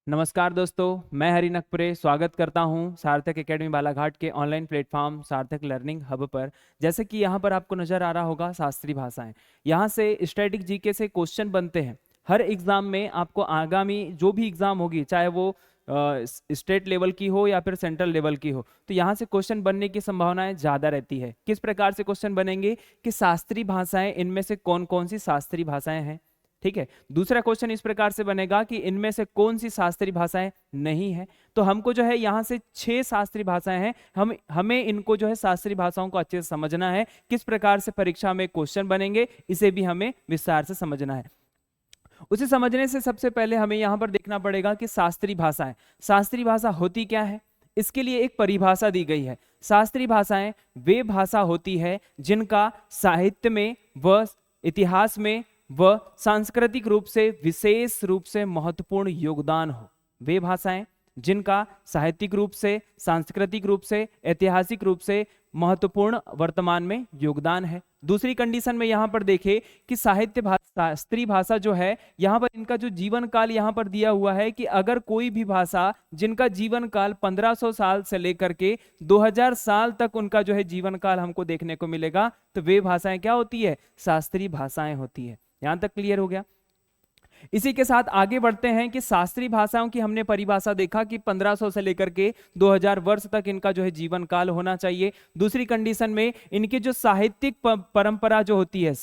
नमस्कार दोस्तों, मैं हरि नकपुरे स्वागत करता हूं सार्थक एकेडमी बालाघाट के ऑनलाइन प्लेटफॉर्म सार्थक लर्निंग हब पर। जैसे कि यहां पर आपको नजर आ रहा होगा शास्त्रीय भाषाएं, यहां से स्टैटिक जीके से क्वेश्चन बनते हैं। हर एग्जाम में आपको आगामी जो भी एग्जाम होगी, चाहे वो स्टेट लेवल की हो या फिर सेंट्रल लेवल की हो, तो यहाँ से क्वेश्चन बनने की संभावनाएं ज्यादा रहती है। किस प्रकार से क्वेश्चन बनेंगे कि शास्त्रीय भाषाएं, इनमें से कौन कौन सी शास्त्रीय भाषाएं हैं। ठीक है, दूसरा क्वेश्चन इस प्रकार से बनेगा कि इनमें से कौन सी शास्त्रीय भाषाएं नहीं है। तो हमको जो है यहाँ से 6 शास्त्रीय भाषाएं हैं, हमें इनको जो है शास्त्रीय भाषाओं को अच्छे से समझना है। किस प्रकार से परीक्षा में क्वेश्चन बनेंगे, इसे भी हमें विस्तार से समझना है। उसे समझने से सबसे पहले हमें यहाँ पर देखना पड़ेगा कि शास्त्रीय भाषाएं, शास्त्रीय भाषा होती क्या है। इसके लिए एक परिभाषा दी गई है। शास्त्रीय भाषाएं वे भाषा होती है जिनका साहित्य में व इतिहास में व सांस्कृतिक रूप से विशेष रूप से महत्वपूर्ण योगदान हो। वे भाषाएं जिनका साहित्यिक रूप से, सांस्कृतिक रूप से, ऐतिहासिक रूप से महत्वपूर्ण वर्तमान में योगदान है। दूसरी कंडीशन में यहाँ पर देखें कि साहित्य भाषा, शास्त्रीय भाषा जो है, यहाँ पर इनका जो जीवन काल यहाँ पर दिया हुआ है कि अगर कोई भी भाषा जिनका जीवन काल 1500 साल से लेकर के 2000 साल तक उनका जो है जीवन काल हमको देखने को मिलेगा, तो वे भाषाएं क्या होती है, शास्त्रीय भाषाएं होती है। यहां तक क्लियर हो गया। इसी के साथ आगे बढ़ते हैं कि शास्त्रीय भाषाओं की हमने परिभाषा देखा कि 1500 से लेकर के 2000 वर्ष तक इनका जो है जीवन काल होना चाहिए। दूसरी कंडीशन में इनकी जो साहित्यिक परंपरा जो होती है,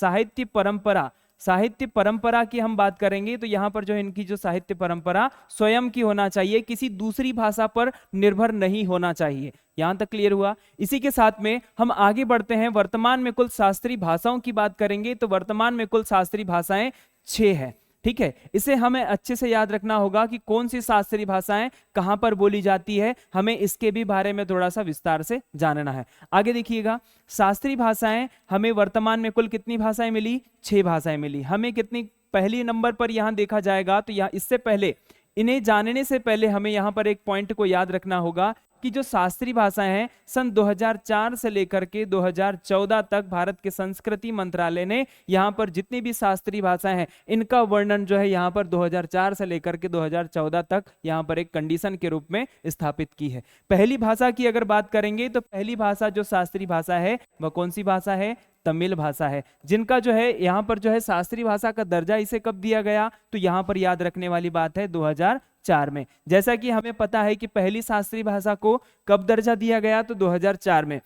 साहित्य परंपरा की हम बात करेंगे तो यहाँ पर जो है इनकी जो साहित्य परंपरा स्वयं की होना चाहिए, किसी दूसरी भाषा पर निर्भर नहीं होना चाहिए। यहां तक क्लियर हुआ। इसी के साथ में हम आगे बढ़ते हैं, वर्तमान में कुल शास्त्रीय भाषाओं की बात करेंगे तो वर्तमान में कुल शास्त्रीय भाषाएं 6 है। ठीक है, इसे हमें अच्छे से याद रखना होगा कि कौन सी शास्त्रीय भाषाएं कहां पर बोली जाती है, हमें इसके भी बारे में थोड़ा सा विस्तार से जानना है। आगे देखिएगा, शास्त्रीय भाषाएं हमें वर्तमान में कुल कितनी भाषाएं मिली, 6 भाषाएं मिली। हमें कितनी पहली नंबर पर यहां देखा जाएगा तो यहां इससे पहले, इन्हें जानने से पहले हमें यहां पर एक पॉइंट को याद रखना होगा कि जो शास्त्रीय भाषाएं हैं सन 2004 से लेकर के 2014 तक भारत के संस्कृति मंत्रालय ने यहाँ पर जितनी भी शास्त्रीय भाषाएं हैं इनका वर्णन जो है यहाँ पर 2004 से लेकर के 2014 तक यहाँ पर एक कंडीशन के रूप में स्थापित की है। पहली भाषा की अगर बात करेंगे तो पहली भाषा जो शास्त्रीय भाषा है वह कौन सी भाषा है, तमिल भाषा है, जिनका जो है यहाँ पर जो है शास्त्रीय भाषा का दर्जा इसे कब दिया गया, तो यहाँ पर याद रखने वाली बात है 2004 में। जैसा कि हमें पता है कि पहली शास्त्रीय भाषा को कब दर्जा दिया गया, तो 2004 में,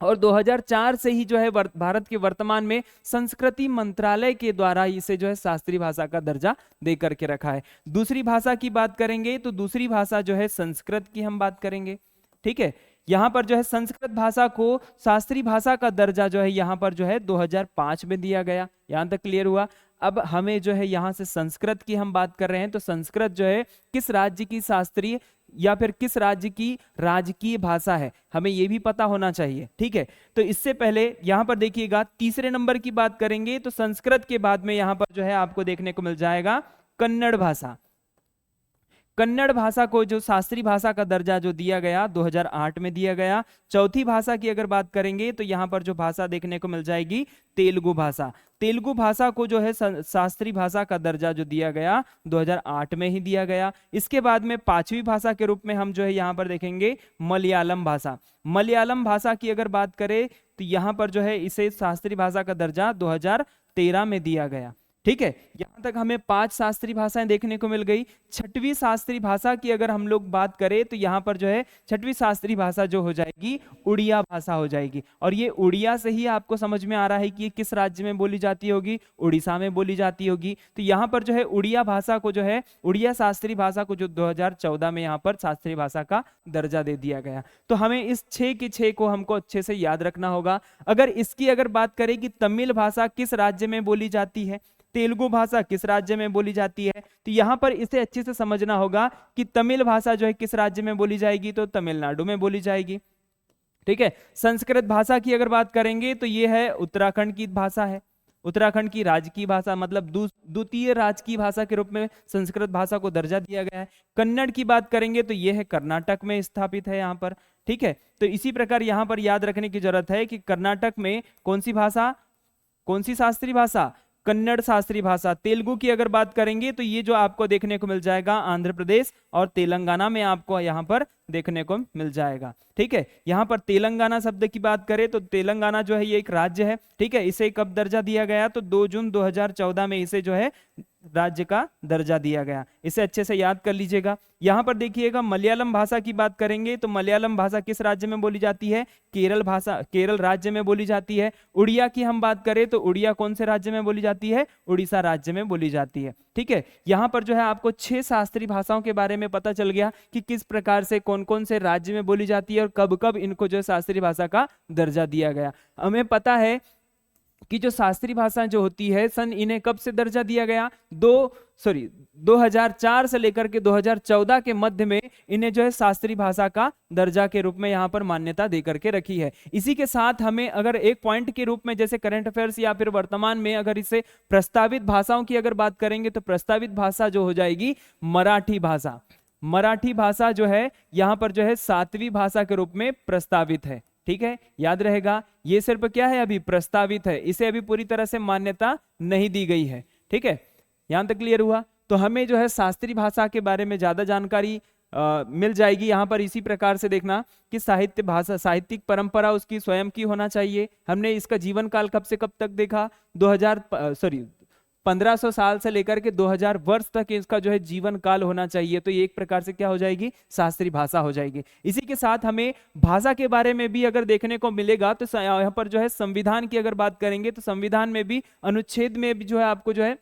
और 2004 से ही जो है भारत के वर्तमान में संस्कृति मंत्रालय के द्वारा इसे जो है शास्त्रीय भाषा का दर्जा दे करके रखा है। दूसरी भाषा की बात करेंगे तो दूसरी भाषा जो है संस्कृत की हम बात करेंगे। ठीक है, यहाँ पर जो है संस्कृत भाषा को शास्त्रीय भाषा का दर्जा जो है यहाँ पर जो है 2005 में दिया गया। यहाँ तक क्लियर हुआ। अब हमें जो है यहाँ से संस्कृत की हम बात कर रहे हैं तो संस्कृत जो है किस राज्य की शास्त्रीय या फिर किस राज्य की राजकीय भाषा है, हमें यह भी पता होना चाहिए। ठीक है, तो इससे पहले यहाँ पर देखिएगा, तीसरे नंबर की बात करेंगे तो संस्कृत के बाद में यहाँ पर जो है आपको देखने को मिल जाएगा कन्नड़ भाषा। कन्नड़ भाषा को जो शास्त्रीय भाषा का दर्जा जो दिया गया 2008 में दिया गया। चौथी भाषा की अगर बात करेंगे तो यहाँ पर जो भाषा देखने को मिल जाएगी तेलुगु भाषा। तेलुगु भाषा को जो है शास्त्रीय भाषा का दर्जा जो दिया गया 2008 में ही दिया गया। इसके बाद में पांचवी भाषा के रूप में हम जो है यहाँ पर देखेंगे मलयालम भाषा। मलयालम भाषा की अगर बात करें तो यहाँ पर जो है इसे शास्त्रीय भाषा का दर्जा 2013 में दिया गया। ठीक है, यहां तक हमें 5 शास्त्रीय भाषाएं देखने को मिल गई। छठवीं शास्त्रीय भाषा की अगर हम लोग बात करें तो यहाँ पर जो है छठवीं शास्त्रीय भाषा जो हो जाएगी उड़िया भाषा हो जाएगी। और ये उड़िया से ही आपको समझ में आ रहा है कि ये किस राज्य में बोली जाती होगी, उड़ीसा में बोली जाती होगी। तो यहाँ पर जो है उड़िया भाषा को जो है, उड़िया शास्त्रीय भाषा को जो 2014 में यहाँ पर शास्त्रीय भाषा का दर्जा दे दिया गया। तो हमें इस 6 के 6 को हमको अच्छे से याद रखना होगा। अगर इसकी अगर बात करें कि तमिल भाषा किस राज्य में बोली जाती है, तेलुगु भाषा किस राज्य में बोली जाती है, तो यहाँ पर इसे अच्छे से समझना होगा कि तमिल भाषा जो है किस राज्य में बोली जाएगी, तो तमिलनाडु में बोली जाएगी। ठीक है, संस्कृत भाषा की अगर बात करेंगे तो ये है उत्तराखंड की भाषा है, उत्तराखंड की राजकीय भाषा, मतलब द्वितीय राजकीय भाषा के रूप में संस्कृत भाषा को दर्जा दिया गया है। कन्नड़ की बात करेंगे तो यह है कर्नाटक में स्थापित है यहाँ पर। ठीक है, तो इसी प्रकार यहाँ पर याद रखने की जरूरत है कि कर्नाटक में कौन सी भाषा, कौन सी शास्त्रीय भाषा, कन्नड़ शास्त्रीय भाषा। तेलुगु की अगर बात करेंगे तो ये जो आपको देखने को मिल जाएगा आंध्र प्रदेश और तेलंगाना में आपको यहाँ पर देखने को मिल जाएगा। ठीक है, यहाँ पर तेलंगाना शब्द की बात करें तो तेलंगाना जो है ये एक राज्य है। ठीक है, इसे कब दर्जा दिया गया? तो 2 जून 2014 में इसे जो है राज्य का दर्जा दिया गया। इसे अच्छे से याद कर लीजिएगा। यहाँ पर देखिएगा मलयालम भाषा की बात करेंगे तो मलयालम भाषा किस राज्य में बोली जाती है? केरल भाषा, केरल राज्य में बोली जाती है। उड़िया की हम बात करें तो उड़िया कौन से राज्य में बोली जाती है? उड़ीसा राज्य में बोली जाती है। ठीक है, यहाँ पर जो है आपको 6 शास्त्रीय भाषाओं के बारे में पता चल गया कि किस प्रकार से कौन कौन से राज्य में बोली जाती है और कब कब इनको जो शास्त्रीय भाषा का दर्जा दिया गया। हमें पता है कि जो शास्त्रीय भाषा जो होती है सन इन्हें कब से दर्जा दिया गया? 2004 से लेकर के 2014 के मध्य में इन्हें जो है शास्त्रीय भाषा का दर्जा के रूप में यहाँ पर मान्यता दे करके रखी है। इसी के साथ हमें अगर एक पॉइंट के रूप में जैसे करंट अफेयर्स या फिर वर्तमान में अगर इसे प्रस्तावित भाषाओं की अगर बात करेंगे तो प्रस्तावित भाषा जो हो जाएगी मराठी भाषा। मराठी भाषा जो है यहाँ पर जो है 7वीं भाषा के रूप में प्रस्तावित है। ठीक है, याद रहेगा ये सिर्फ क्या है? अभी प्रस्तावित है, इसे अभी पूरी तरह से मान्यता नहीं दी गई है। ठीक है, यहां तक क्लियर हुआ? तो हमें जो है शास्त्रीय भाषा के बारे में ज्यादा जानकारी मिल जाएगी। यहाँ पर इसी प्रकार से देखना कि साहित्य भाषा, साहित्यिक परंपरा उसकी स्वयं की होना चाहिए। हमने इसका जीवन काल कब से कब तक देखा? 1500 साल से लेकर के 2000 वर्ष तक इसका जो है जीवन काल होना चाहिए। तो ये एक प्रकार से क्या हो जाएगी? शास्त्रीय भाषा हो जाएगी। इसी के साथ हमें भाषा के बारे में भी अगर देखने को मिलेगा तो यहाँ पर जो है संविधान की अगर बात करेंगे तो संविधान में भी अनुच्छेद में भी जो है आपको जो है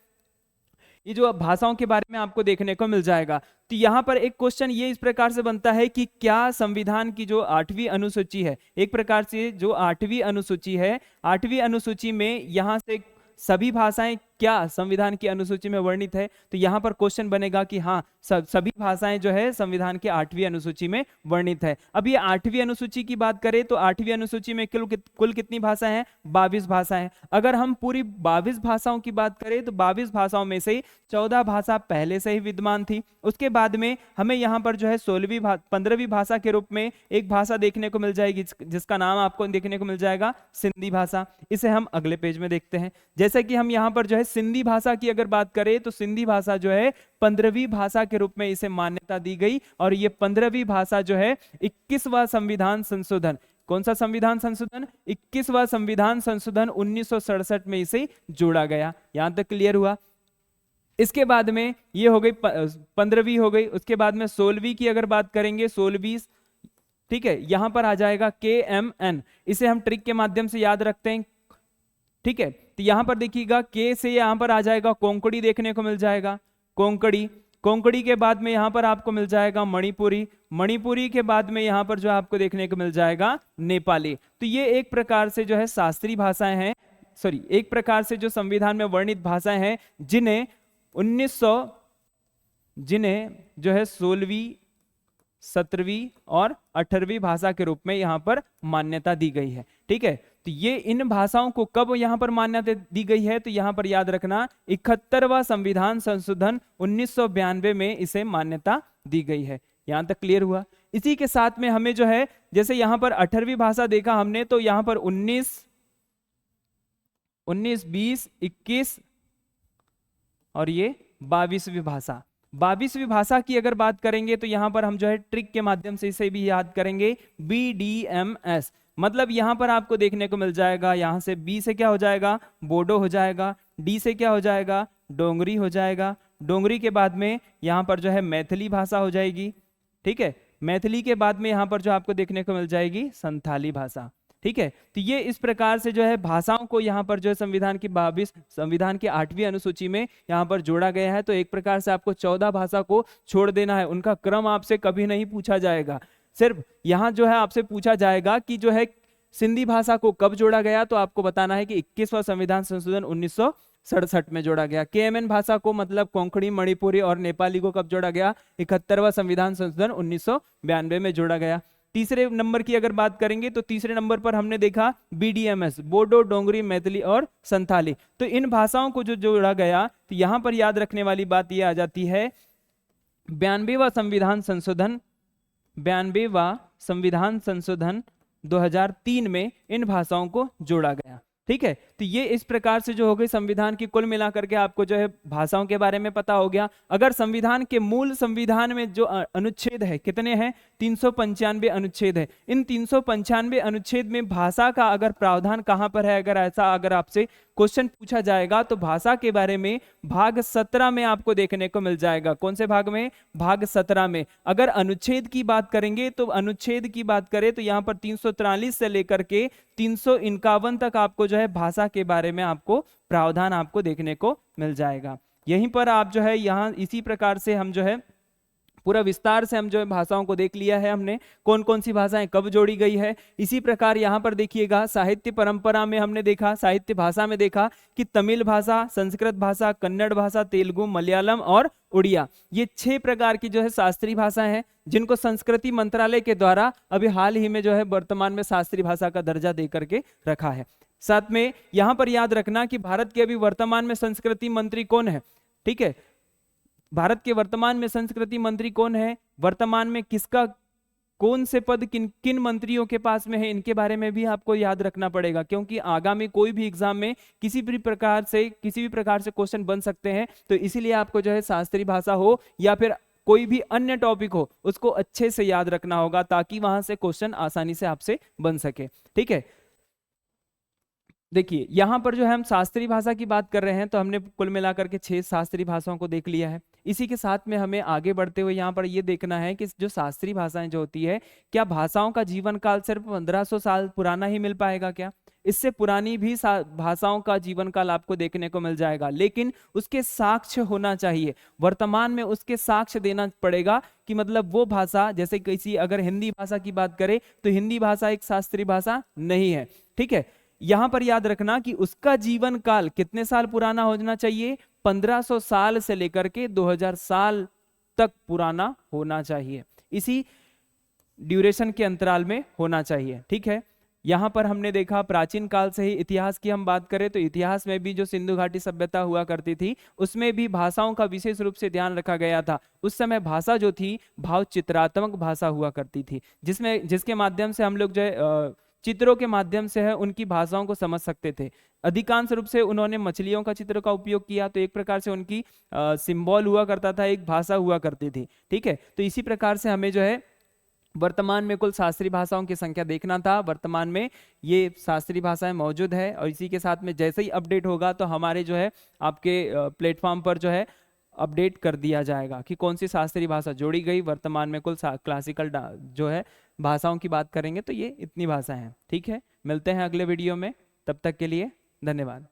ये जो भाषाओं के बारे में आपको देखने को मिल जाएगा। तो यहाँ पर एक क्वेश्चन ये इस प्रकार से बनता है कि क्या संविधान की जो 8वीं अनुसूची है, एक प्रकार से जो 8वीं अनुसूची है, 8वीं अनुसूची में यहाँ से सभी भाषाएं क्या संविधान की अनुसूची में वर्णित है? तो यहाँ पर क्वेश्चन बनेगा कि हाँ सभी भाषाएं जो है संविधान के 8वीं अनुसूची में वर्णित है। अब ये 8वीं अनुसूची की बात करें तो 8वीं अनुसूची में कुल कितनी भाषाएं हैं? 22 भाषाएं। अगर हम पूरी 22 भाषाओं की बात करें तो 22 भाषाओं में से 14 भाषा पहले से ही विद्यमान थी। उसके बाद में हमें यहाँ पर जो है 15वीं भाषा के रूप में एक भाषा देखने को मिल जाएगी जिसका नाम आपको देखने को मिल जाएगा सिंधी भाषा। इसे हम अगले पेज में देखते हैं। जैसे कि हम यहाँ पर जो है सिंधी भाषा की अगर बात करें तो सिंधी भाषा जो है 15वीं भाषा के रूप में इसे मान्यता दी गई और ये 15वीं भाषा जो है 21वां संविधान संशोधन, कौन सा संविधान संशोधन? 21वां संविधान संशोधन 1967 में इसे जोड़ा गया। यहां तक क्लियर हुआ? इसके बाद में ये हो गई 15वीं हो गई। उसके बाद में 16वीं की अगर बात करेंगे 16वीं, ठीक है, यहां पर आ जाएगा KMN। इसे हम ट्रिक के माध्यम से याद रखते हैं। ठीक है, तो यहां पर देखिएगा के से यहां पर आ जाएगा कोंकणी देखने को मिल जाएगा, कोंकणी। कोंकणी के बाद में यहां पर आपको मिल जाएगा मणिपुरी। मणिपुरी के बाद में यहां पर जो आपको देखने को मिल जाएगा नेपाली। तो ये एक प्रकार से जो है शास्त्रीय भाषाएं हैं, एक प्रकार से जो संविधान में वर्णित भाषाएं हैं जिन्हें जो है 16वीं, 17वीं और 18वीं भाषा के रूप में यहां पर मान्यता दी गई है। ठीक है, तो ये इन भाषाओं को कब यहां पर मान्यता दी गई है? तो यहां पर याद रखना 71वां संविधान संशोधन 1992 में इसे मान्यता दी गई है। यहां तक क्लियर हुआ? इसी के साथ में हमें जो है जैसे यहां पर 18वीं भाषा देखा हमने तो यहां पर 19, 20, 21 और ये 22वीं भाषा। 22वीं भाषा की अगर बात करेंगे तो यहां पर हम जो है ट्रिक के माध्यम से इसे भी याद करेंगे, BDMS। मतलब यहां पर आपको देखने को मिल जाएगा, यहां से बी से क्या हो जाएगा? बोडो हो जाएगा। डी से क्या हो जाएगा? डोंगरी हो जाएगा। डोंगरी के बाद में यहां पर जो है मैथिली भाषा हो जाएगी। ठीक है, मैथिली के बाद में यहां पर जो आपको देखने को मिल जाएगी संथाली भाषा। ठीक है, तो ये इस प्रकार से जो है भाषाओं को यहाँ पर जो है संविधान की 8वीं अनुसूची में यहाँ पर जोड़ा गया है। तो एक प्रकार से आपको 14 भाषा को छोड़ देना है, उनका क्रम आपसे कभी नहीं पूछा जाएगा। सिर्फ यहाँ जो है आपसे पूछा जाएगा कि जो है सिंधी भाषा को कब जोड़ा गया, तो आपको बताना है कि 21वां संविधान संशोधन 1967 में जोड़ा गया। KMN भाषा को मतलब कोंकणी, मणिपुरी और नेपाली को कब जोड़ा गया? 71वां संविधान संशोधन 1992 में जोड़ा गया। तीसरे नंबर की अगर बात करेंगे तो तीसरे नंबर पर हमने देखा BDMS, बोडो, डोंगरी, मैथिली और संथाली। तो इन भाषाओं को जो जोड़ा गया तो यहां पर याद रखने वाली बात यह आ जाती है 92वां संविधान संशोधन 2003 में इन भाषाओं को जोड़ा गया। ठीक है, तो ये इस प्रकार से जो हो गई संविधान की कुल मिलाकर के आपको जो है भाषाओं के बारे में पता हो गया। अगर संविधान के मूल संविधान में जो अनुच्छेद है कितने हैं, 395 अनुच्छेद है। इन 395 अनुच्छेद में भाषा का अगर प्रावधान कहां पर है, अगर ऐसा अगर आपसे क्वेश्चन पूछा जाएगा तो भाषा के बारे में भाग 17 में आपको देखने को मिल जाएगा। कौन से भाग में, भाग 17 में। अगर अनुच्छेद की बात करेंगे तो अनुच्छेद की बात करें तो यहां पर 343 से लेकर के 351 तक आपको जो है भाषा के बारे में आपको प्रावधान आपको देखने को मिल जाएगा। यहीं पर आप जो है यहाँ इसी प्रकार से हम जो है पूरा विस्तार से हम जो है भाषाओं को देख लिया है हमने, कौन कौन सी भाषाएं कब जोड़ी गई है। इसी प्रकार यहाँ पर देखिएगा साहित्य परंपरा में हमने देखा, साहित्य भाषा में देखा कि तमिल भाषा, संस्कृत भाषा, कन्नड़ भाषा, तेलुगु, मलयालम और उड़िया, ये 6 प्रकार की जो है शास्त्रीय भाषाएं हैं जिनको संस्कृति मंत्रालय के द्वारा अभी हाल ही में जो है वर्तमान में शास्त्रीय भाषा का दर्जा दे करके रखा है। साथ में यहां पर याद रखना कि भारत के अभी वर्तमान में संस्कृति मंत्री कौन है, ठीक है, भारत के वर्तमान में संस्कृति मंत्री कौन है, वर्तमान में किसका कौन से पद किन किन मंत्रियों के पास में है, इनके बारे में भी आपको याद रखना पड़ेगा, क्योंकि आगामी कोई भी एग्जाम में किसी भी प्रकार से क्वेश्चन बन सकते हैं। तो इसीलिए आपको जो है शास्त्रीय भाषा हो या फिर कोई भी अन्य टॉपिक हो उसको अच्छे से याद रखना होगा ताकि वहां से क्वेश्चन आसानी से आपसे बन सके, ठीक है। देखिए यहाँ पर जो है हम शास्त्रीय भाषा की बात कर रहे हैं तो हमने कुल मिलाकर के 6 शास्त्रीय भाषाओं को देख लिया है। इसी के साथ में हमें आगे बढ़ते हुए यहाँ पर ये देखना है कि जो शास्त्रीय भाषाएं जो होती है, क्या भाषाओं का जीवन काल सिर्फ 1500 साल पुराना ही मिल पाएगा क्या? इससे पुरानी भी भाषाओं का जीवन काल आपको देखने को मिल जाएगा, लेकिन उसके साक्ष्य होना चाहिए। वर्तमान में उसके साक्ष्य देना पड़ेगा कि मतलब वो भाषा, जैसे किसी अगर हिंदी भाषा की बात करें तो हिंदी भाषा एक शास्त्रीय भाषा नहीं है, ठीक है। यहां पर याद रखना कि उसका जीवन काल कितने साल पुराना होना चाहिए, 1500 साल से लेकर के 2000 साल तक पुराना होना चाहिए, इसी ड्यूरेशन के अंतराल में होना चाहिए, ठीक है। यहां पर हमने देखा प्राचीन काल से ही इतिहास की हम बात करें तो इतिहास में भी जो सिंधु घाटी सभ्यता हुआ करती थी उसमें भी भाषाओं का विशेष रूप से ध्यान रखा गया था। उस समय भाषा जो थी भाव चित्रात्मक भाषा हुआ करती थी, जिसके माध्यम से हम लोग जो है चित्रों के माध्यम से है उनकी भाषाओं को समझ सकते थे। अधिकांश रूप से उन्होंने मछलियों का चित्र का उपयोग किया, तो एक प्रकार से उनकी सिंबल हुआ करता था, एक भाषा हुआ करती थी, ठीक है। तो इसी प्रकार से हमें जो है वर्तमान में कुल शास्त्रीय भाषाओं की संख्या देखना था। वर्तमान में ये शास्त्रीय भाषाएं मौजूद है और इसी के साथ में जैसे ही अपडेट होगा तो हमारे जो है आपके प्लेटफॉर्म पर जो है अपडेट कर दिया जाएगा कि कौन सी शास्त्रीय भाषा जोड़ी गई। वर्तमान में कुल क्लासिकल जो है भाषाओं की बात करेंगे तो ये इतनी भाषा हैं, ठीक है। मिलते हैं अगले वीडियो में, तब तक के लिए धन्यवाद।